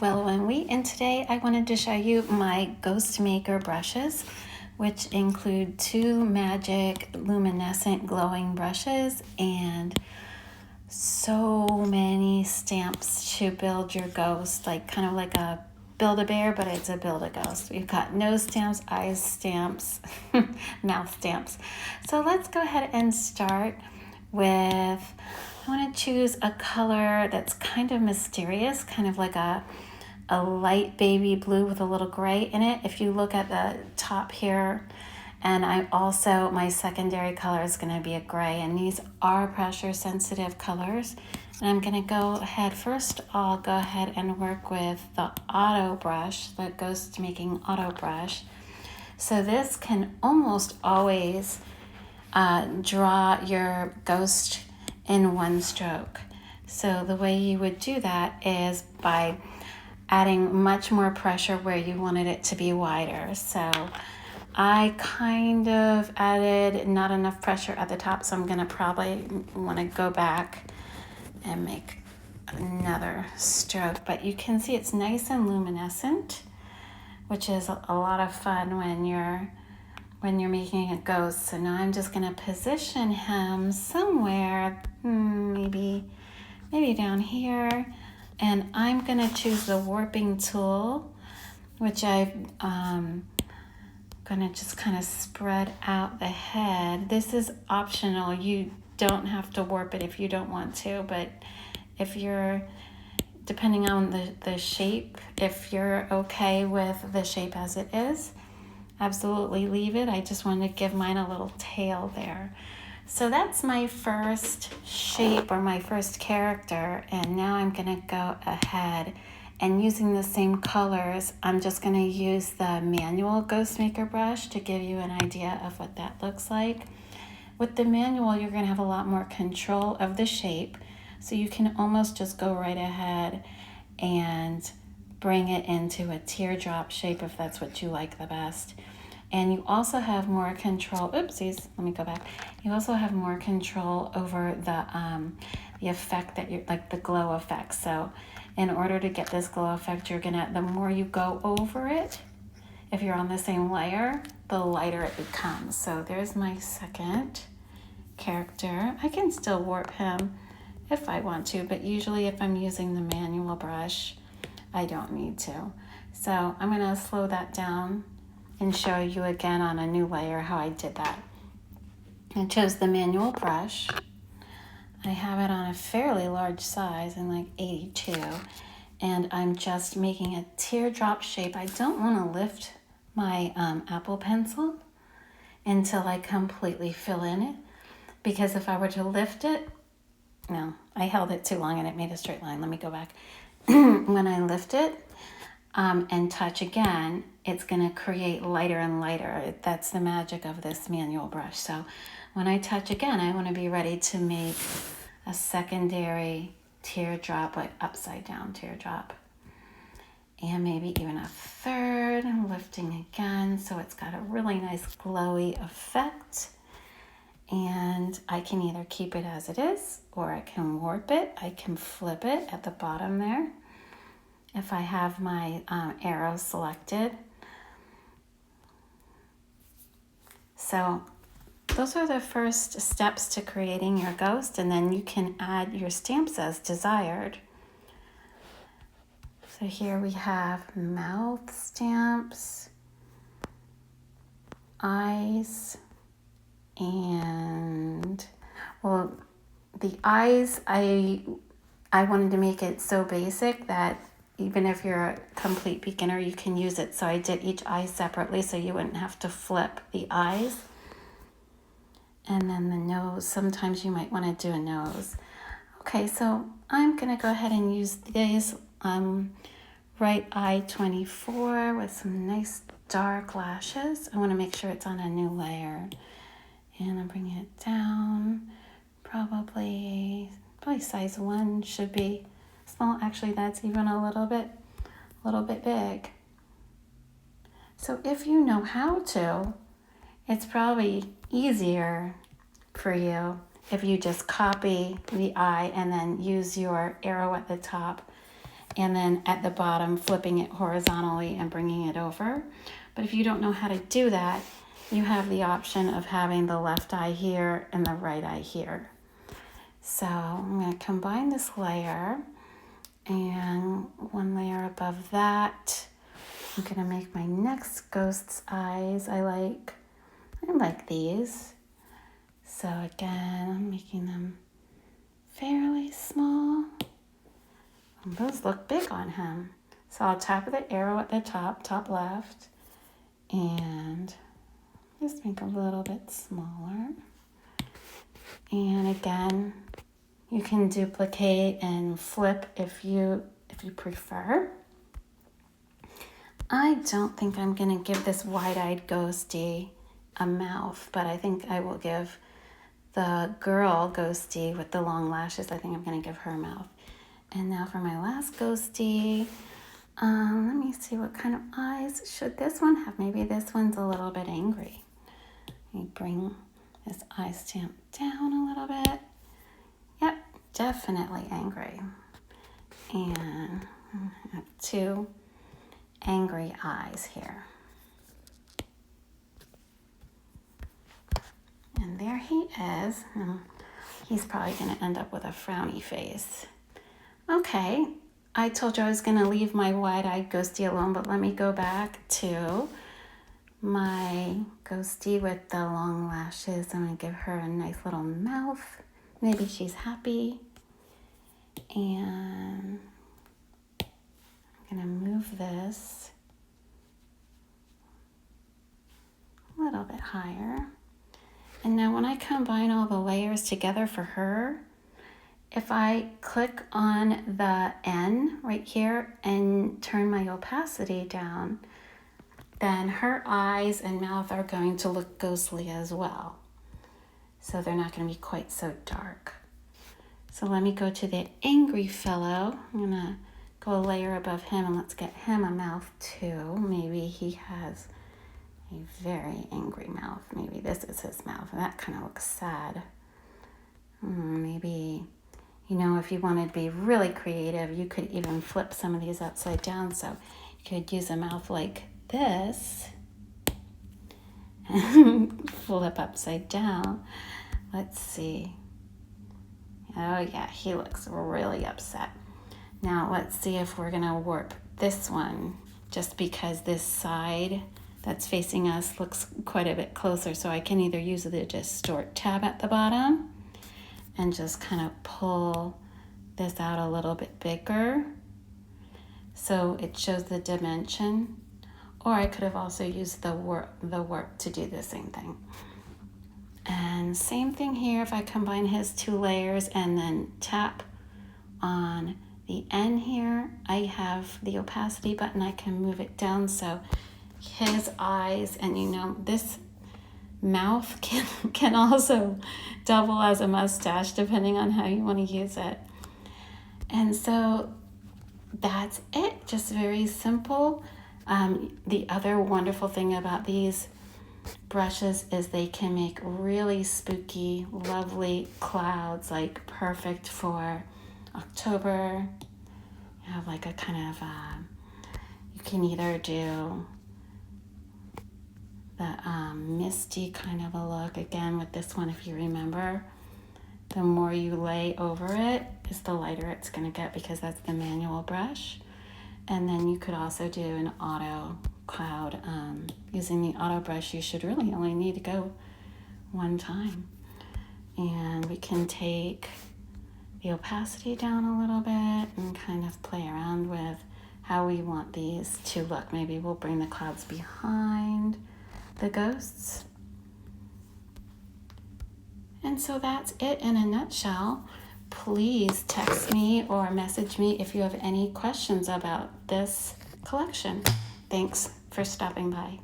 Willow&Wheat, and today I wanted to show you my Ghost Maker brushes, which include two magic luminescent glowing brushes and so many stamps to build your ghost, like kind of like a Build-A-Bear, but it's a Build-A-Ghost. We've got nose stamps, eyes stamps, mouth stamps. So let's go ahead and start with, I want to choose a color that's kind of mysterious, kind of like a light baby blue with a little gray in it. If you look at the top here, and my secondary color is going to be a gray, and these are pressure sensitive colors. And I'm going to go ahead, first I'll go ahead and work with the auto brush, the Ghost Making auto brush. So this can almost always draw your ghost in one stroke. So the way you would do that is by adding much more pressure where you wanted it to be wider. So I kind of added not enough pressure at the top, so I'm going to probably want to go back and make another stroke. But you can see it's nice and luminescent, which is a lot of fun when you're making a ghost. So now I'm just going to position him somewhere, maybe down here. And I'm going to choose the warping tool, which I'm going to just kind of spread out the head. This is optional. You don't have to warp it if you don't want to, but if you're, depending on the shape, if you're okay with the shape as it is, absolutely leave it. I just wanted to give mine a little tail there. So that's my first shape or my first character, and now I'm going to go ahead and using the same colors, I'm just going to use the manual Ghost Maker brush to give you an idea of what that looks like. With the manual, you're going to have a lot more control of the shape, so you can almost just go right ahead and bring it into a teardrop shape if that's what you like the best. And you also have more control, oopsies, let me go back. You also have more control over the effect that you're, like the glow effect. So in order to get this glow effect, the more you go over it, if you're on the same layer, the lighter it becomes. So there's my second character. I can still warp him if I want to, but usually if I'm using the manual brush, I don't need to. So I'm gonna slow that down and show you again on a new layer how I did that. I chose the manual brush. I have it on a fairly large size in like 82, and I'm just making a teardrop shape. I don't want to lift my Apple Pencil until I completely fill in it, because if I were to lift it, no, I held it too long and it made a straight line. Let me go back. When I lift it and touch again, it's going to create lighter and lighter. That's the magic of this manual brush. So when I touch again, I want to be ready to make a secondary teardrop, like upside down teardrop. And maybe even a third. I'm lifting again, so it's got a really nice glowy effect. And I can either keep it as it is, or I can warp it. I can flip it at the bottom there if I have my arrow selected. So those are the first steps to creating your ghost, and then you can add your stamps as desired. So here we have mouth stamps, eyes, and well, the eyes, I wanted to make it so basic that even if you're a complete beginner, you can use it. So I did each eye separately so you wouldn't have to flip the eyes. And then the nose, sometimes you might want to do a nose. Okay, so I'm going to go ahead and use these right eye 24 with some nice dark lashes. I want to make sure it's on a new layer. And I'm bringing it down, probably size 1 should be small. Actually, that's even a little bit big. So if you know how to, it's probably easier for you if you just copy the eye and then use your arrow at the top and then at the bottom flipping it horizontally and bringing it over. But if you don't know how to do that, you have the option of having the left eye here and the right eye here. So I'm going to combine this layer, and one layer above that, I'm going to make my next ghost's eyes. I like these. So again, I'm making them fairly small. And those look big on him. So I'll tap the arrow at the top left, and just make a little bit smaller. And again, you can duplicate and flip if you prefer. I don't think I'm going to give this wide-eyed ghostie a mouth, but I think I will give the girl ghostie with the long lashes, I think I'm going to give her a mouth. And now for my last ghostie, let me see what kind of eyes should this one have. Maybe this one's a little bit angry. Let me bring this eye stamp down a little bit. Yep, definitely angry. And I have two angry eyes here. And there he is. He's probably going to end up with a frowny face. Okay, I told you I was going to leave my wide-eyed ghostie alone, but let me go back to my ghostie with the long lashes. I'm going to give her a nice little mouth. Maybe she's happy. And I'm going to move this a little bit higher. And now when I combine all the layers together for her, if I click on the N right here and turn my opacity down, then her eyes and mouth are going to look ghostly as well. So they're not going to be quite so dark. So let me go to the angry fellow. I'm going to go a layer above him, and let's get him a mouth too. Maybe he has a very angry mouth. Maybe this is his mouth. That kind of looks sad. Maybe, you know, if you wanted to be really creative, you could even flip some of these upside down. So you could use a mouth like this and flip upside down. Let's see. Oh yeah, he looks really upset. Now let's see if we're gonna warp this one, just because this side that's facing us looks quite a bit closer. So I can either use the distort tab at the bottom and just kind of pull this out a little bit bigger so it shows the dimension, or I could have also used the warp to do the same thing. And same thing here, if I combine his two layers and then tap on the N here, I have the opacity button. I can move it down so his eyes, and you know, this mouth can also double as a mustache depending on how you want to use it. And so that's it, just very simple. The other wonderful thing about these brushes is they can make really spooky, lovely clouds, like perfect for October. You have like a kind of, you can either do the misty kind of a look. Again, with this one, if you remember, the more you lay over it is the lighter it's going to get, because that's the manual brush. And then you could also do an auto cloud. Using the auto brush, you should really only need to go one time. And we can take the opacity down a little bit and kind of play around with how we want these to look. Maybe we'll bring the clouds behind the ghosts. And so that's it in a nutshell. Please text me or message me if you have any questions about this collection. Thanks for stopping by.